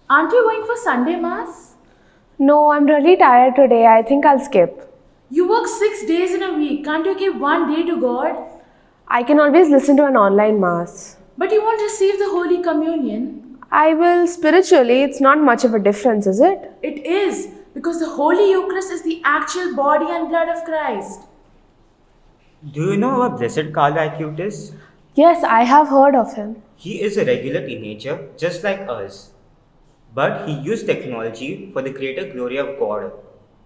Aren't you going for Sunday Mass? No, I'm really tired today. I think I'll skip. You work 6 days in a week. Can't you give one day to God? I can always listen to an online mass. But you won't receive the Holy Communion. I will spiritually. It's not much of a difference, is it? It is, because the Holy Eucharist is the actual body and blood of Christ. Do you know our blessed Carlo Acutis? Yes, I have heard of him. He is a regular teenager just like us. But he used technology for the greater glory of God.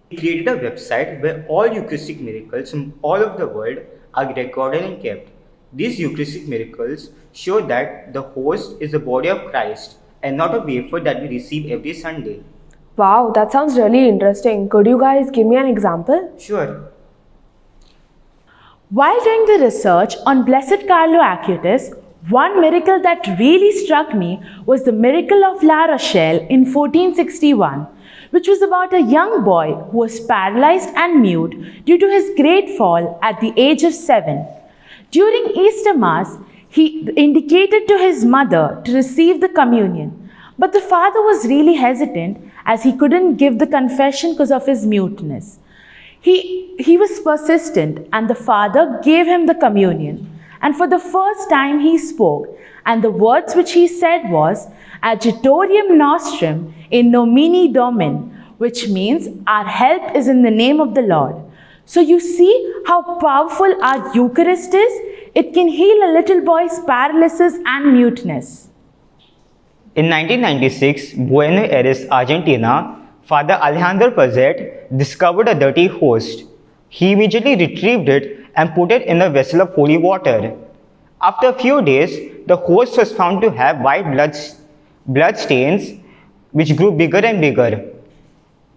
He created a website where all Eucharistic miracles from all over the world are recorded and kept. These Eucharistic miracles show that the host is the body of Christ and not a wafer that we receive every Sunday. Wow, that sounds really interesting. Could you guys give me an example? Sure. While doing the research on Blessed Carlo Acutis, one miracle that really struck me was the miracle of La Rochelle in 1461, which was about a young boy who was paralyzed and mute due to his great fall at the age of 7. During Easter Mass, he indicated to his mother to receive the communion, but the father was really hesitant as he couldn't give the confession because of his muteness. He was persistent, and the father gave him the communion. And for the first time he spoke, and the words which he said was, Adjutorium nostrum in nomine Domini, which means our help is in the name of the Lord. So you see how powerful our Eucharist is? It can heal a little boy's paralysis and muteness. In 1996, Buenos Aires, Argentina, Father Alejandro Pazet discovered a dirty host. He immediately retrieved it and put it in a vessel of holy water. After a few days, the host was found to have white blood stains which grew bigger and bigger.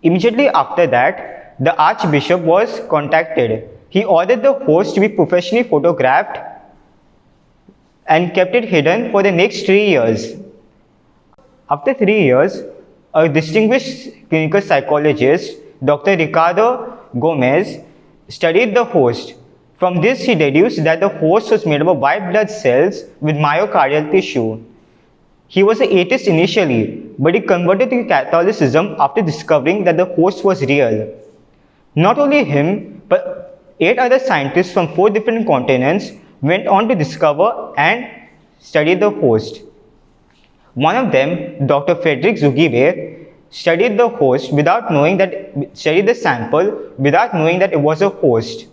Immediately after that, the Archbishop was contacted. He ordered the host to be professionally photographed and kept it hidden for the next 3 years. After 3 years, a distinguished clinical psychologist, Dr. Ricardo Gomez, studied the host. From this, he deduced that the host was made up of white blood cells with myocardial tissue. He was an atheist initially, but he converted to Catholicism after discovering that the host was real. Not only him, but 8 other scientists from 4 different continents went on to discover and study the host. One of them, Dr. Frederick Zugibe, studied the sample without knowing that it was a host.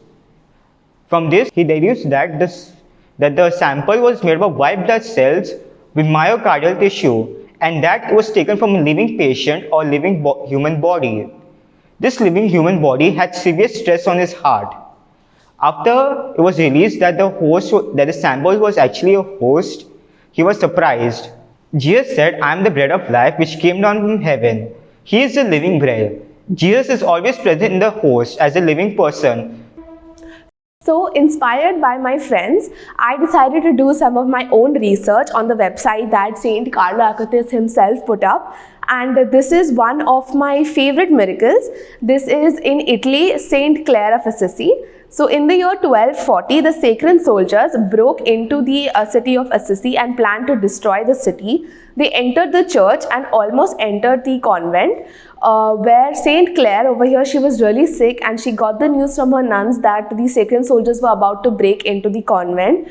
From this, he deduced that the sample was made up of white blood cells with myocardial tissue, and that it was taken from a living patient or living human body. This living human body had severe stress on his heart. After it was released that the sample was actually a host, he was surprised. Jesus said, I am the bread of life which came down from heaven. He is the living bread. Jesus is always present in the host as a living person. So, inspired by my friends, I decided to do some of my own research on the website that Saint Carlo Acutis himself put up. And this is one of my favorite miracles. This is in Italy, Saint Clare of Assisi. So in the year 1240, the sacred soldiers broke into the city of Assisi and planned to destroy the city. They entered the church and almost entered the convent where Saint Clare over here, she was really sick and she got the news from her nuns that the sacred soldiers were about to break into the convent.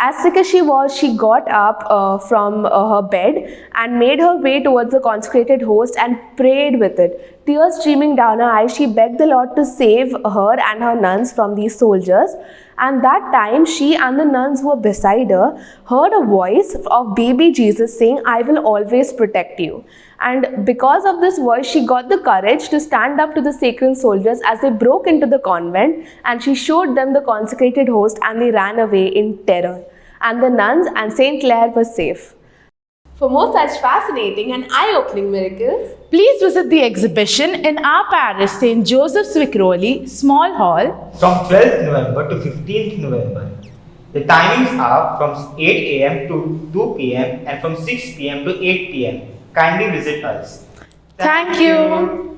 As sick as she was, she got up from her bed and made her way towards the consecrated host and prayed with it. Tears streaming down her eyes, she begged the Lord to save her and her nuns from these soldiers. And that time, she and the nuns who were beside her heard a voice of baby Jesus saying, I will always protect you. And because of this voice, she got the courage to stand up to the sacred soldiers as they broke into the convent, and she showed them the consecrated host and they ran away in terror. And the nuns and Saint Clare were safe. For more such fascinating and eye-opening miracles, Please visit the exhibition in our parish, St. Joseph's Vicroli, Small Hall, From 12th November to 15th November. The timings are from 8 a.m. to 2 p.m. and from 6 p.m. to 8 p.m. Kindly visit us. Thank you.